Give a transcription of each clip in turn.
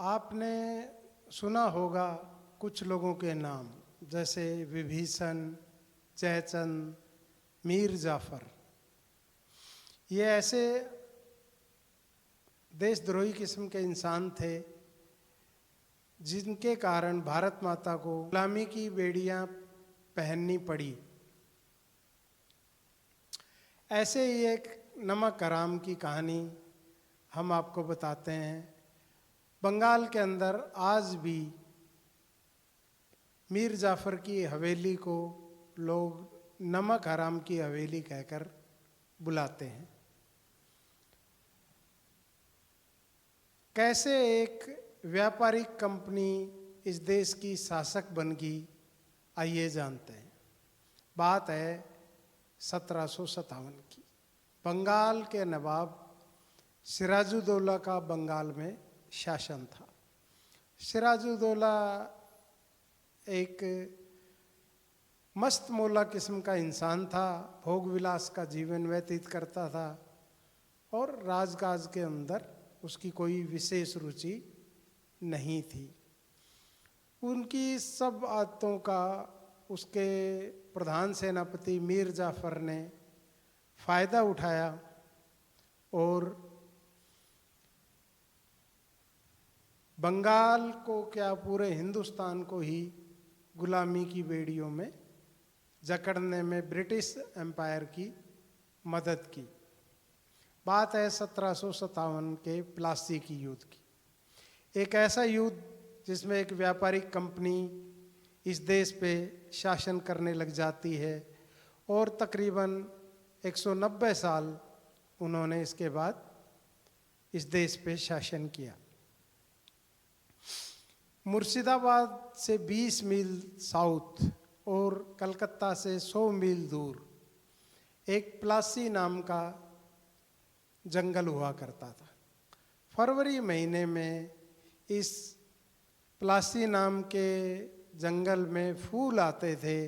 आपने सुना होगा कुछ लोगों के नाम, जैसे विभीषण, जयचंद, मीर जाफर। ये ऐसे देशद्रोही किस्म के इंसान थे जिनके कारण भारत माता को गुलामी की बेड़ियां पहननी पड़ी। ऐसे ही एक नमक हराम की कहानी हम आपको बताते हैं। बंगाल के अंदर आज भी मीर जाफर की हवेली को लोग नमक हराम की हवेली कहकर बुलाते हैं। कैसे एक व्यापारिक कंपनी इस देश की शासक बन गई, आइए जानते हैं। बात है 1757 की। बंगाल के नवाब सिराजुद्दौला का बंगाल में शासन था। सिराजुद्दौला एक मस्त मौला किस्म का इंसान था, भोग विलास का जीवन व्यतीत करता था और राजकाज के अंदर उसकी कोई विशेष रुचि नहीं थी। उनकी सब आदतों का उसके प्रधान सेनापति मीर जाफर ने फायदा उठाया और बंगाल को क्या पूरे हिंदुस्तान को ही गुलामी की बेड़ियों में जकड़ने में ब्रिटिश एम्पायर की मदद की। बात है 1757 के प्लासी की युद्ध की। एक ऐसा युद्ध जिसमें एक व्यापारिक कंपनी इस देश पे शासन करने लग जाती है और तकरीबन 190 साल उन्होंने इसके बाद इस देश पे शासन किया। मुर्शिदाबाद से 20 मील साउथ और कलकत्ता से 100 मील दूर एक प्लासी नाम का जंगल हुआ करता था। फरवरी महीने में इस प्लासी नाम के जंगल में फूल आते थे,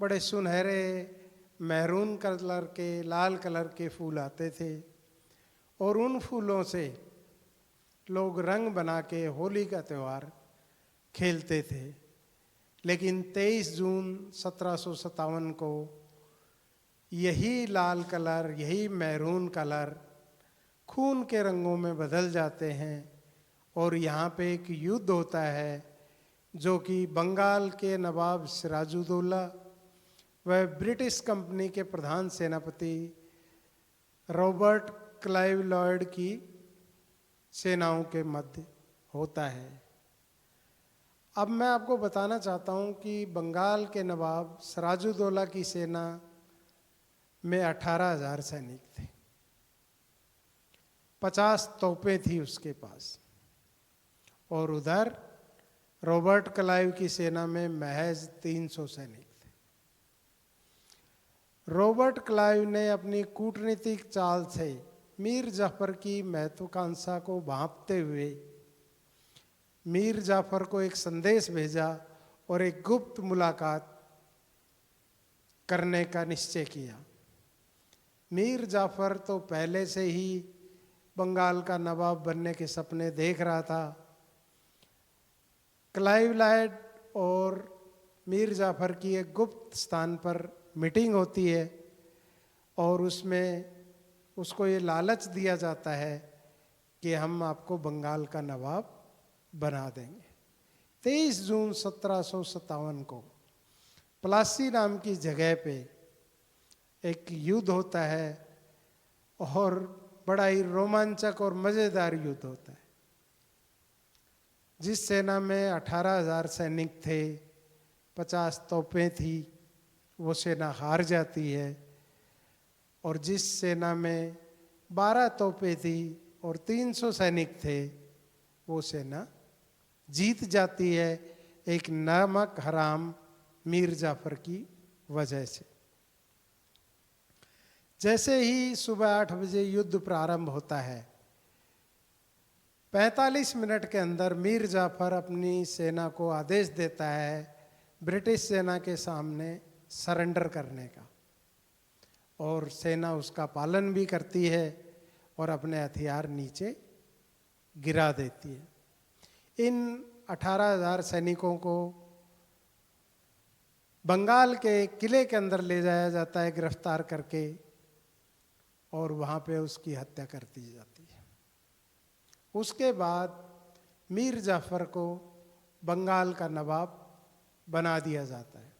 बड़े सुनहरे मैरून कलर के, लाल कलर के फूल आते थे और उन फूलों से लोग रंग बना के होली का त्यौहार खेलते थे। लेकिन 23 जून 1757 को यही लाल कलर, यही मैरून कलर खून के रंगों में बदल जाते हैं और यहाँ पे एक युद्ध होता है जो कि बंगाल के नवाब सिराजुद्दौला व ब्रिटिश कंपनी के प्रधान सेनापति रॉबर्ट क्लाइव लॉयड की सेनाओं के मध्य होता है। अब मैं आपको बताना चाहता हूँ कि बंगाल के नवाब सिराजुद्दौला की सेना में 18,000 सैनिक थे, 50 तोपें थी उसके पास और उधर रॉबर्ट क्लाइव की सेना में महज 300 सैनिक थे। रॉबर्ट क्लाइव ने अपनी कूटनीतिक चाल से मीर जाफर की महत्वाकांक्षा को भांपते हुए मीर जाफर को एक संदेश भेजा और एक गुप्त मुलाकात करने का निश्चय किया। मीर जाफर तो पहले से ही बंगाल का नवाब बनने के सपने देख रहा था। क्लाइव लॉयड और मीर जाफर की एक गुप्त स्थान पर मीटिंग होती है और उसमें उसको ये लालच दिया जाता है कि हम आपको बंगाल का नवाब बना देंगे। 23 जून 1757 को प्लासी नाम की जगह पे एक युद्ध होता है और बड़ा ही रोमांचक और मज़ेदार युद्ध होता है। जिस सेना में 18,000 सैनिक थे, 50 तोपें थी, वो सेना हार जाती है और जिस सेना में 12 तोपें थी और 300 सैनिक थे, वो सेना जीत जाती है एक नमक हराम मीर जाफर की वजह से। जैसे ही सुबह 8 बजे युद्ध प्रारंभ होता है, 45 मिनट के अंदर मीर जाफर अपनी सेना को आदेश देता है ब्रिटिश सेना के सामने सरेंडर करने का और सेना उसका पालन भी करती है और अपने हथियार नीचे गिरा देती है। इन 18,000 सैनिकों को बंगाल के किले के अंदर ले जाया जाता है गिरफ्तार करके, और वहाँ पे उसकी हत्या कर दी जाती है। उसके बाद मीर जाफर को बंगाल का नवाब बना दिया जाता है।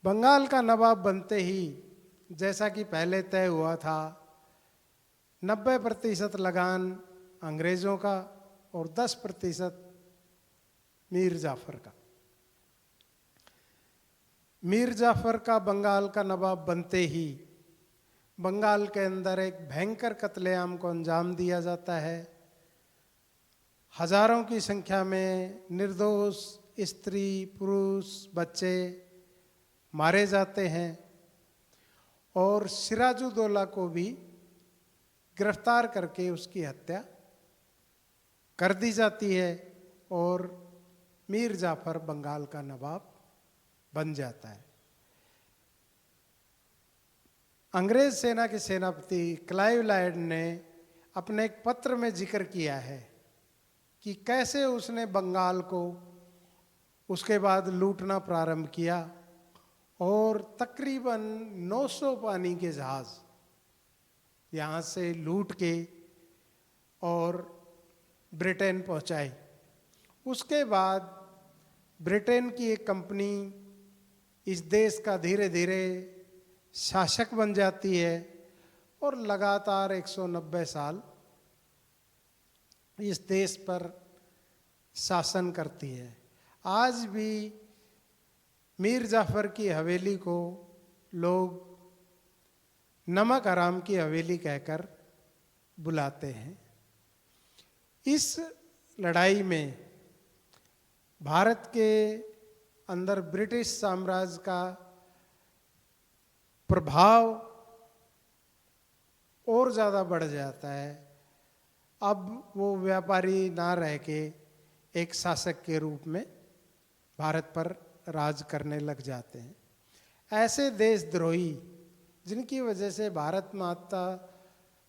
बंगाल का नवाब बनते ही, जैसा कि पहले तय हुआ था, 90% लगान अंग्रेज़ों का और 10% मीर जाफर का। मीर जाफर का बंगाल का नवाब बनते ही बंगाल के अंदर एक भयंकर कत्लेआम को अंजाम दिया जाता है। हजारों की संख्या में निर्दोष स्त्री, पुरुष, बच्चे मारे जाते हैं, और सिराजुद्दौला को भी गिरफ्तार करके उसकी हत्या कर दी जाती है, और मीर जाफर बंगाल का नवाब बन जाता है। अंग्रेज सेना के सेनापति क्लाइव लॉयड ने अपने एक पत्र में जिक्र किया है कि कैसे उसने बंगाल को उसके बाद लूटना प्रारंभ किया, और तकरीबन 900 पानी के जहाज यहाँ से लूट के और ब्रिटेन पहुँचाए। उसके बाद ब्रिटेन की एक कंपनी इस देश का धीरे धीरे शासक बन जाती है, और लगातार 190 साल इस देश पर शासन करती है। आज भी मीर जाफर की हवेली को लोग नमक हराम की हवेली कहकर बुलाते हैं। इस लड़ाई में भारत के अंदर ब्रिटिश साम्राज्य का प्रभाव और ज़्यादा बढ़ जाता है। अब वो व्यापारी ना रह के एक शासक के रूप में भारत पर राज करने लग जाते हैं। ऐसे देशद्रोही जिनकी वजह से भारत माता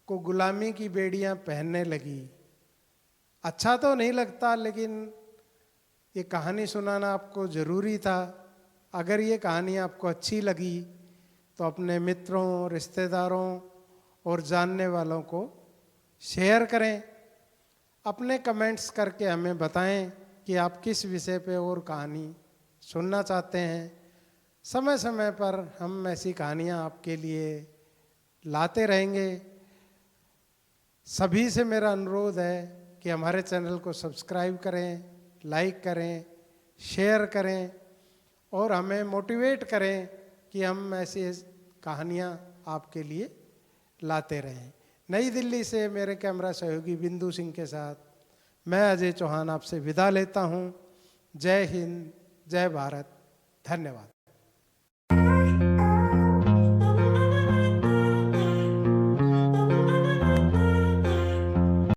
को गुलामी की बेड़ियां पहनने लगी, अच्छा तो नहीं लगता, लेकिन ये कहानी सुनाना आपको ज़रूरी था। अगर ये कहानी आपको अच्छी लगी तो अपने मित्रों, रिश्तेदारों और जानने वालों को शेयर करें। अपने कमेंट्स करके हमें बताएं कि आप किस विषय पे और कहानी सुनना चाहते हैं। समय समय पर हम ऐसी कहानियाँ आपके लिए लाते रहेंगे। सभी से मेरा अनुरोध है कि हमारे चैनल को सब्सक्राइब करें, लाइक करें, शेयर करें, और हमें मोटिवेट करें कि हम ऐसी कहानियाँ आपके लिए लाते रहें। नई दिल्ली से मेरे कैमरा सहयोगी बिंदु सिंह के साथ मैं अजय चौहान आपसे विदा लेता हूँ। जय हिंद, जय भारत, धन्यवाद।